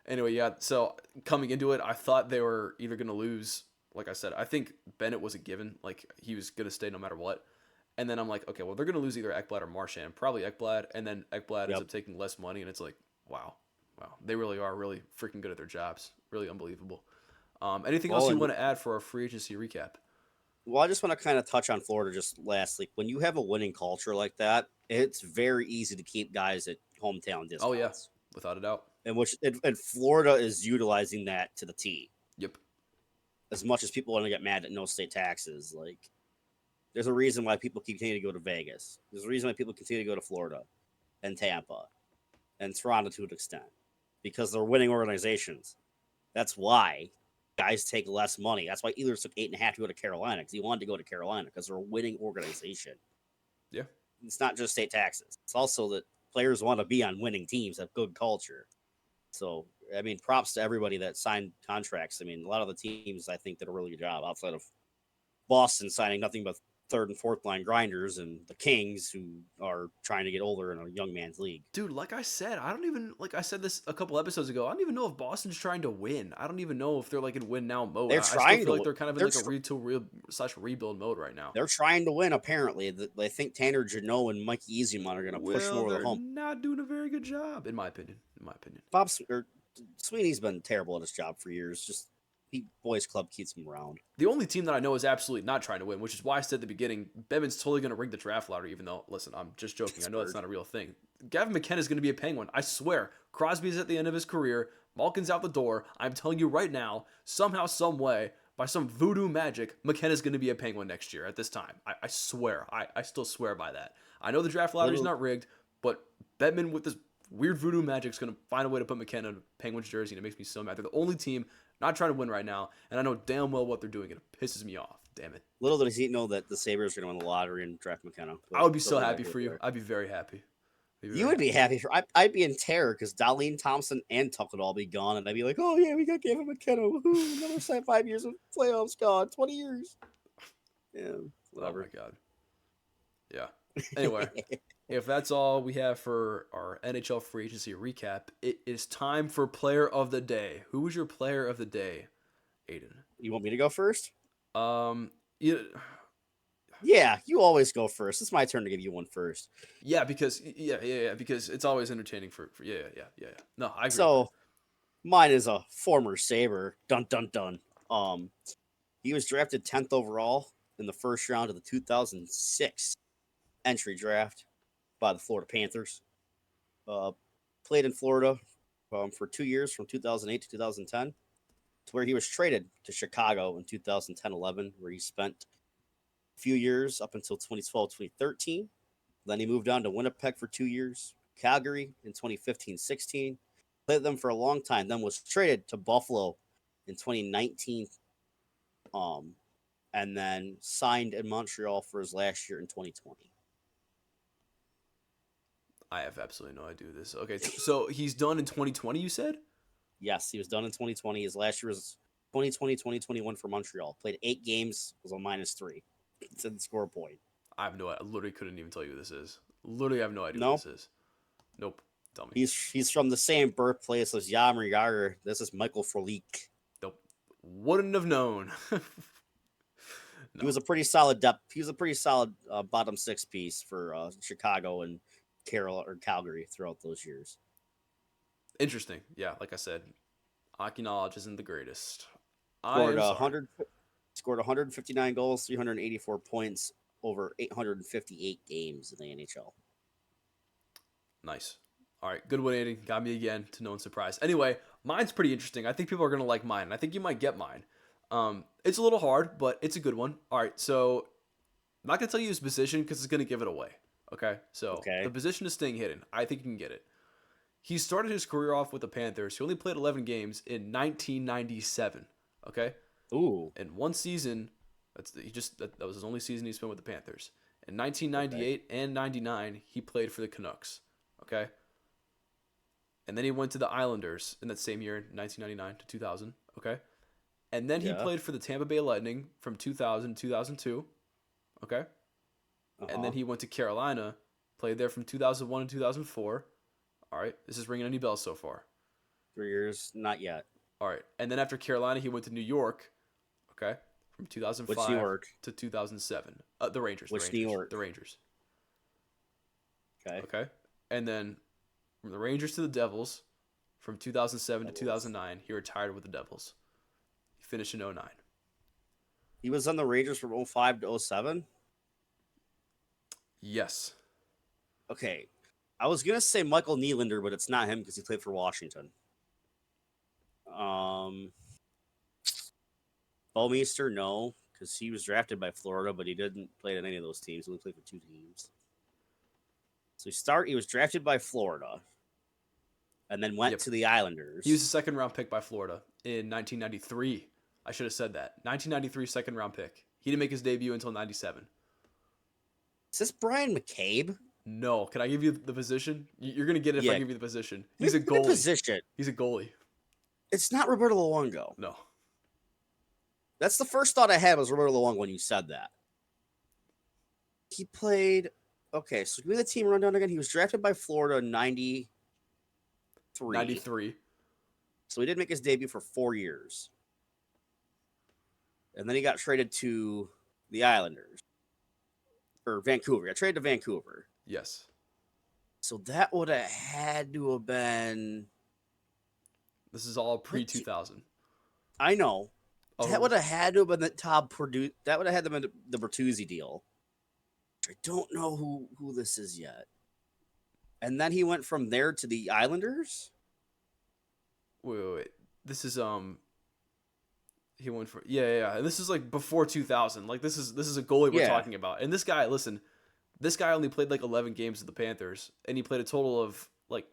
Anyway, yeah. So coming into it, I thought they were either gonna lose. Like I said, I think Bennett was a given. Like he was gonna stay no matter what. And then I'm like, okay, well they're gonna lose either Ekblad or Marchand. Probably Ekblad, and then Ekblad ends Yep. up taking less money, and it's like, wow, they really are really freaking good at their jobs. Really unbelievable. Anything else Well, you and want to add for our free agency recap? well, I just want to kind of touch on Florida just lastly. When you have a winning culture like that, it's very easy to keep guys at hometown Oh yeah, discounts. without a doubt. And Florida is utilizing that to the T. Yep. As much as people want to get mad at no state taxes, like there's a reason why people continue to go to Vegas. There's a reason why people continue to go to Florida and Tampa and Toronto to an extent because they're winning organizations. That's why guys take less money. That's why Ehlers took 8.5 to go to Carolina because he wanted to go to Carolina because they're a winning organization. Yeah. It's not just state taxes. It's also that players want to be on winning teams, have good culture. So I mean, props to everybody that signed contracts. I mean, a lot of the teams I think did a really good job outside of Boston signing nothing but third and fourth line grinders, and the Kings who are trying to get older in a young man's league. Dude, like I said, I don't even like I said this a couple episodes ago. I don't even know if Boston's trying to win. I don't even know if they're like in win now mode. They're I still trying feel to. like they're kind of in They're like a retool real slash rebuild mode right now. they're trying to win. Apparently, they think Tanner Janot and Mike Easyman are going to push them Well, over the they're hump. not doing a very good job, in my opinion. In my opinion. Sweeney's been terrible at his job for years. Just boys club keeps him around. The only team that I know is absolutely not trying to win, which is why I said at the beginning, Bevan's totally going to rig the draft lottery, even though, listen, I'm just joking. I know that's not a real thing. Gavin McKenna is going to be a Penguin. I swear. Crosby's at the end of his career. Malkin's out the door. I'm telling you right now, somehow, some way, by some voodoo magic, McKenna's going to be a Penguin next year at this time. I swear. I still swear by that. I know the draft lottery's not rigged, but Bettman with this weird voodoo magic is going to find a way to put McKenna in a Penguins jersey, and it makes me so mad. They're the only team not trying to win right now, and I know damn well what they're doing. It pisses me off. Damn it. Little does he know that the Sabres are going to win the lottery and draft McKenna. I would be so happy for you. I'd be very happy. You would be happy for. I'd be in terror because Darlene Thompson and Tuck would all be gone, and I'd be like, "Oh yeah, we got Gavin McKenna. Woohoo! Another 5 years of playoffs gone. 20 years. Yeah, whatever. Oh my god. Yeah. Anyway, if that's all we have for our NHL free agency recap, it is time for player of the day. Who was your player of the day, Aiden? You want me to go first? Yeah, Yeah, you always go first. It's my turn to give you one first. yeah, because because it's always entertaining for yeah. No, I agree. So, mine is a former Sabre. Dun dun dun. He was drafted 10th overall in the first round of the 2006 entry draft by the Florida Panthers. Played in Florida for 2 years, from 2008 to 2010, to where he was traded to Chicago in 2010-11, where he spent a few years up until 2012-2013. Then he moved on to Winnipeg for 2 years, Calgary in 2015-16. Played them for a long time, then was traded to Buffalo in 2019, and then signed in Montreal for his last year in 2020. I have absolutely no idea this. Okay, so he's done in 2020, you said? Yes, he was done in 2020. His last year was 2020-2021 for Montreal. Played 8 games, was a -3. Didn't score a point. I have no idea. I literally couldn't even tell you who this is. Literally, I have no idea who this is. Nope. Tell me. He's from the same birthplace as Jaromir Jagr. This is Michael Frolik. Nope. Wouldn't have known. No. He was a pretty solid depth. He was a pretty solid bottom 6 piece for Chicago and Calgary throughout those years. Interesting. Yeah, like I said, hockey knowledge isn't the greatest. Scored 159 goals, 384 points over 858 games in the NHL. Nice. All right, good one, Aiden. Got me again to no one's surprise. Anyway, mine's pretty interesting. I think people are going to like mine, and I think you might get mine. It's a little hard, but it's a good one. All right, so I'm not going to tell you his position because it's going to give it away. Okay, so the position is staying hidden. I think you can get it. He started his career off with the Panthers. He only played 11 games in 1997. Okay. Ooh. In one season, that was his only season he spent with the Panthers. In 1998 and 99, he played for the Canucks. Okay. And then he went to the Islanders in that same year, 1999 to 2000. Okay. And then he played for the Tampa Bay Lightning from 2000 to 2002. Okay. And then he went to Carolina, played there from 2001 to 2004. All right. This is ringing any bells so far? 3 years, not yet. All right. And then after Carolina, he went to New York. Okay. From 2005 to 2007. The Rangers. New York? The Rangers. Okay. Okay. And then from the Rangers to the Devils, from 2007 to 2009, he retired with the Devils. He finished in 2009. He was on the Rangers from 2005 to 2007? Yes. Okay. I was going to say Michael Nylander, but it's not him because he played for Washington. Bowmeister, no, because he was drafted by Florida, but he didn't play in any of those teams. He only played for 2 teams. So he was drafted by Florida and then went to the Islanders. He was a second-round pick by Florida in 1993. I should have said that. 1993 second-round pick. He didn't make his debut until 97. Is this Brian McCabe? No. Can I give you the position? You're going to get it if I give you the position. He's a goalie. Position. He's a goalie. It's not Roberto Luongo. No. That's the first thought I had was Roberto Luongo when you said that. He played. Okay, so give me the team rundown again. He was drafted by Florida in 93. 93. So he did make his debut for 4 years. And then he got traded to the Islanders. Or Vancouver. He got traded to Vancouver. Yes. So that would have had to have been. This is all pre-2000. I know. Oh, That would have had to have been the top produce. That would have had to be the Bertuzzi deal. I don't know who this is yet. And then he went from there to the Islanders. wait. This is he went for yeah. And this is like before 2000. Like this is a goalie we're talking about. And this guy, listen, this guy only played like 11 games with the Panthers, and he played a total of like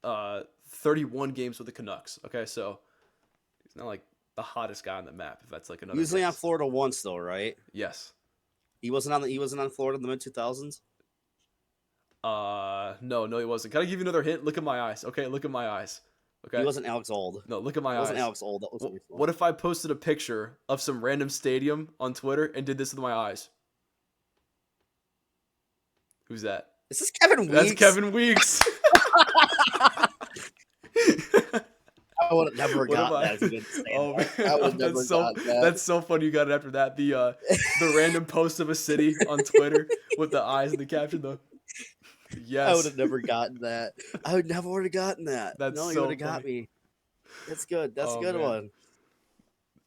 31 games with the Canucks. Okay, so he's not like the hottest guy on the map. If that's like another. He was only on guess. Florida once though, right? Yes. He wasn't on Florida in the mid 2000s. No, he wasn't. Can I give you another hint? Look at my eyes. Okay, look at my eyes. Okay. He wasn't Alex Old. No, look at my It eyes. wasn't Alex Old. That was What if I posted a picture of some random stadium on Twitter and did this with my eyes? Who's that? Is this Kevin Weeks? That's Kevin Weeks. I would have never gotten that. If you didn't say that. I would have never gotten that. That's so funny you got it after that. The random post of a city on Twitter with the eyes and the caption. Yes. I would have never gotten that. I would never would have gotten that. That's no, so you would have got me. That's good. That's a good one.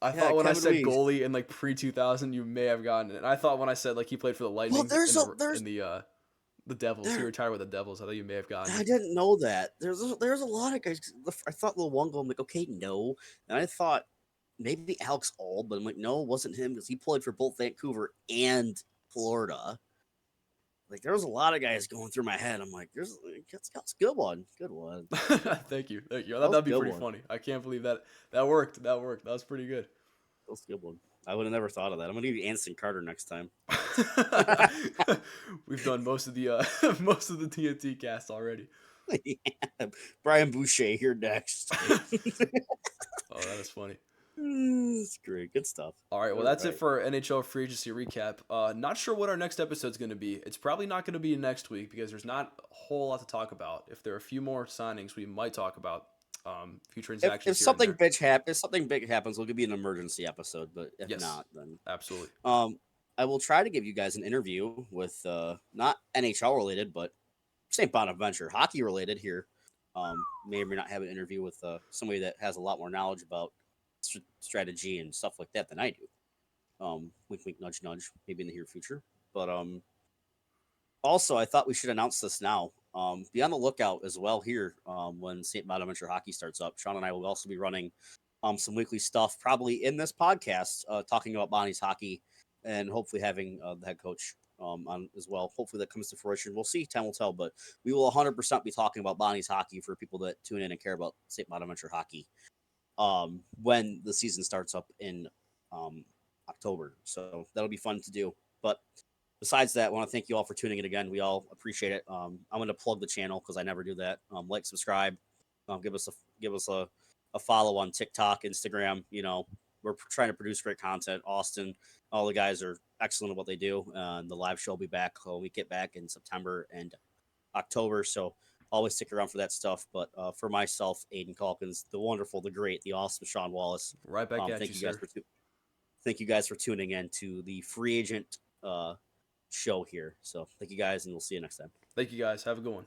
I thought when Kevin I said Weeks. goalie in like pre-2000, you may have gotten it. And I thought when I said like he played for the Lightning and the Devils, he retired with the Devils. I thought you may have gotten it. I didn't know that. There's a lot of guys. I thought Luongo. I'm like, okay, no. And I thought maybe Alex Auld, but I'm like, no, it wasn't him because he played for both Vancouver and Florida. Like there was a lot of guys going through my head. I'm like, that's a good one. Good one. Thank you. I thought that'd be pretty funny. I can't believe that worked. That was pretty good. That was a good one. I would have never thought of that. I'm gonna give you Anston Carter next time. We've done most of the TNT cast already. Yeah. Brian Boucher here next. Oh, that is funny. It's great. Good stuff. All right, well, that's it for our NHL free agency recap. Not sure what our next episode's going to be. It's probably not going to be next week because there's not a whole lot to talk about. If there are a few more signings, we might talk about few transactions. If something big happens, we'll give you an emergency episode. But if not, then absolutely. I will try to give you guys an interview with not NHL related, but St. Bonaventure hockey related here. May or may not have an interview with somebody that has a lot more knowledge about strategy and stuff like that than I do. Wink, wink, nudge, nudge. Maybe in the near future. But also, I thought we should announce this now. Be on the lookout as well here when St. Bonaventure hockey starts up. Sean and I will also be running some weekly stuff, probably in this podcast, talking about Bonnie's hockey and hopefully having the head coach on as well. Hopefully that comes to fruition. We'll see. Time will tell. But we will 100% be talking about Bonnie's hockey for people that tune in and care about St. Bonaventure hockey when the season starts up in October. So that'll be fun to do. But besides that, I want to thank you all for tuning in again. We all appreciate it. I'm going to plug the channel because I never do that. Like, subscribe, give us a follow on TikTok, Instagram. You know, we're trying to produce great content. Austin, all the guys are excellent at what they do. The live show will be back when we get back in September and October. So always stick around for that stuff. But for myself, Aiden Calkins, the wonderful, the great, the awesome Sean Wallace. Right back at you, sir. Thank you guys for tuning in to the free agent show here. So thank you guys, and we'll see you next time. Thank you guys. Have a good one.